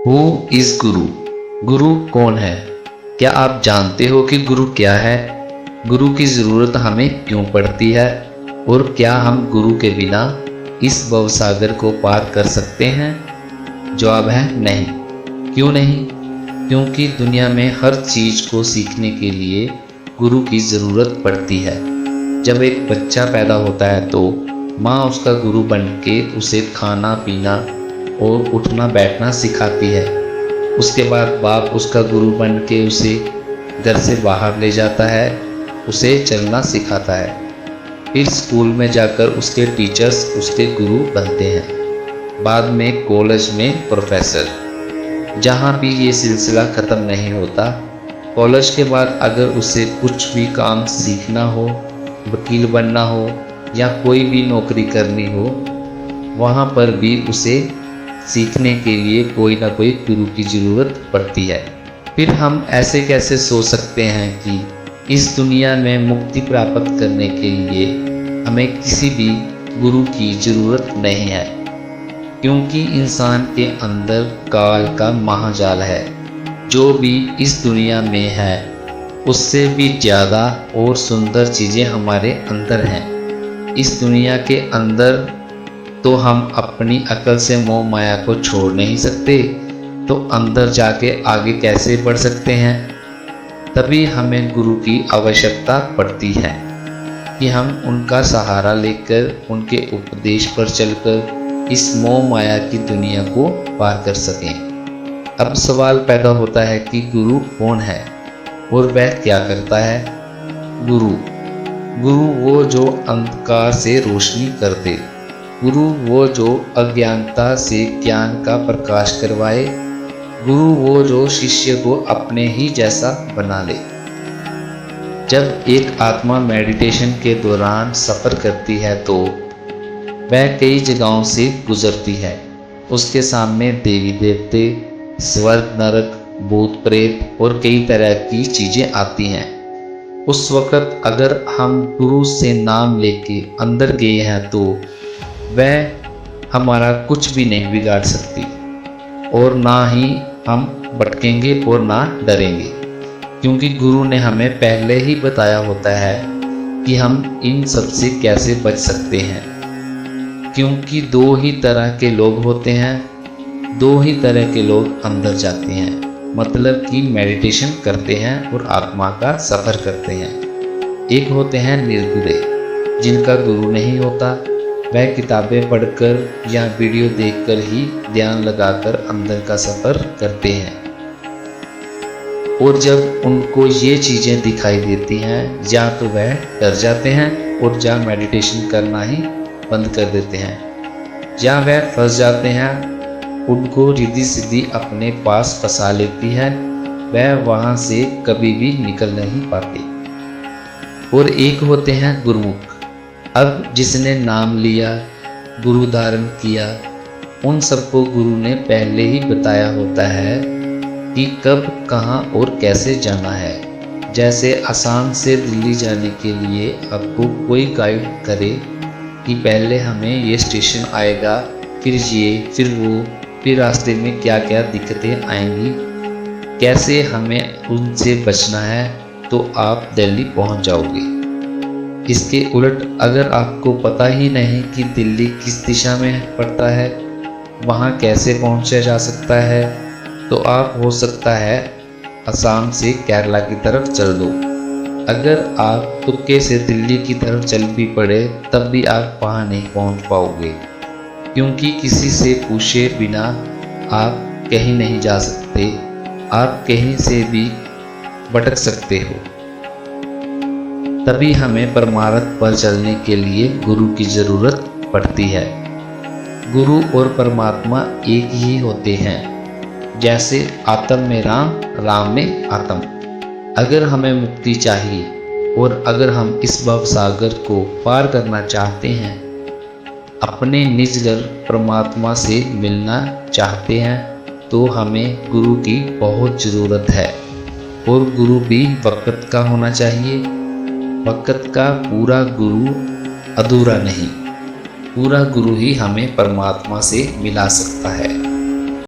Who is गुरु? गुरु कौन है? क्या आप जानते हो कि गुरु क्या है? गुरु की ज़रूरत हमें क्यों पड़ती है? और क्या हम गुरु के बिना इस भवसागर को पार कर सकते हैं? जवाब है नहीं। क्यों नहीं? क्योंकि दुनिया में हर चीज़ को सीखने के लिए गुरु की ज़रूरत पड़ती है। जब एक बच्चा पैदा होता है तो माँ उसका गुरु बन के उसे खाना पीना और उठना बैठना सिखाती है। उसके बाद बाप उसका गुरु बन के उसे घर से बाहर ले जाता है, उसे चलना सिखाता है। फिर स्कूल में जाकर उसके टीचर्स उसके गुरु बनते हैं, बाद में कॉलेज में प्रोफेसर। जहाँ भी ये सिलसिला ख़त्म नहीं होता, कॉलेज के बाद अगर उसे कुछ भी काम सीखना हो, वकील बनना हो या कोई भी नौकरी करनी हो, वहाँ पर भी उसे सीखने के लिए कोई ना कोई गुरु की ज़रूरत पड़ती है। फिर हम ऐसे कैसे सोच सकते हैं कि इस दुनिया में मुक्ति प्राप्त करने के लिए हमें किसी भी गुरु की ज़रूरत नहीं है, क्योंकि इंसान के अंदर काल का महाजाल है। जो भी इस दुनिया में है उससे भी ज़्यादा और सुंदर चीज़ें हमारे अंदर हैं। इस दुनिया के अंदर तो हम अपनी अकल से मोह माया को छोड़ नहीं सकते, तो अंदर जाके आगे कैसे बढ़ सकते हैं? तभी हमें गुरु की आवश्यकता पड़ती है कि हम उनका सहारा लेकर उनके उपदेश पर चलकर इस मोह माया की दुनिया को पार कर सकें। अब सवाल पैदा होता है कि गुरु कौन है और वह क्या करता है? गुरु वो जो अंधकार से रोशनी कर दे। गुरु वो जो अज्ञानता से ज्ञान का प्रकाश करवाए। गुरु वो जो शिष्य को अपने ही जैसा बना ले। जब एक आत्मा मेडिटेशन के दौरान सफ़र करती है तो वह कई जगहों से गुजरती है। उसके सामने देवी देवते, स्वर्ग नरक, भूत प्रेत और कई तरह की चीज़ें आती हैं। उस वक़्त अगर हम गुरु से नाम लेके अंदर गए हैं तो वह हमारा कुछ भी नहीं बिगाड़ सकती, और ना ही हम भटकेंगे और ना डरेंगे, क्योंकि गुरु ने हमें पहले ही बताया होता है कि हम इन सब से कैसे बच सकते हैं। क्योंकि दो ही तरह के लोग होते हैं, दो ही तरह के लोग अंदर जाते हैं, मतलब कि मेडिटेशन करते हैं और आत्मा का सफ़र करते हैं। एक होते हैं निर्गुरे, जिनका गुरु नहीं होता। वह किताबें पढ़कर या वीडियो देखकर ही ध्यान लगाकर अंदर का सफ़र करते हैं, और जब उनको ये चीज़ें दिखाई देती हैं या तो वह डर जाते हैं और या मेडिटेशन करना ही बंद कर देते हैं, या वह फंस जाते हैं। उनको रिद्धि सिद्धि अपने पास फंसा लेती है, वह वहाँ से कभी भी निकल नहीं पाते। और एक होते हैं गुरुमुख। अब जिसने नाम लिया, गुरु धारण किया, उन सबको गुरु ने पहले ही बताया होता है कि कब कहाँ और कैसे जाना है। जैसे आसाम से दिल्ली जाने के लिए आपको कोई गाइड करे कि पहले हमें ये स्टेशन आएगा, फिर ये, फिर वो, फिर रास्ते में क्या क्या दिक्कतें आएंगी, कैसे हमें उनसे बचना है, तो आप दिल्ली पहुंच जाओगे। इसके उलट अगर आपको पता ही नहीं कि दिल्ली किस दिशा में पड़ता है, वहाँ कैसे पहुँचा जा सकता है, तो आप हो सकता है असम से केरला की तरफ चल दो। अगर आप तुक्के से दिल्ली की तरफ चल भी पड़े तब भी आप वहाँ नहीं पहुँच पाओगे, क्योंकि किसी से पूछे बिना आप कहीं नहीं जा सकते। आप कहीं से भी भटक सकते हो। तभी हमें परमार्थ पर चलने के लिए गुरु की ज़रूरत पड़ती है। गुरु और परमात्मा एक ही होते हैं, जैसे आत्म में राम, राम में आत्म। अगर हमें मुक्ति चाहिए और अगर हम इस भवसागर को पार करना चाहते हैं, अपने निज घर परमात्मा से मिलना चाहते हैं, तो हमें गुरु की बहुत ज़रूरत है। और गुरु भी वक़्त का होना चाहिए। वक़्त का पूरा गुरु अधूरा नहीं, पूरा गुरु ही हमें परमात्मा से मिला सकता है।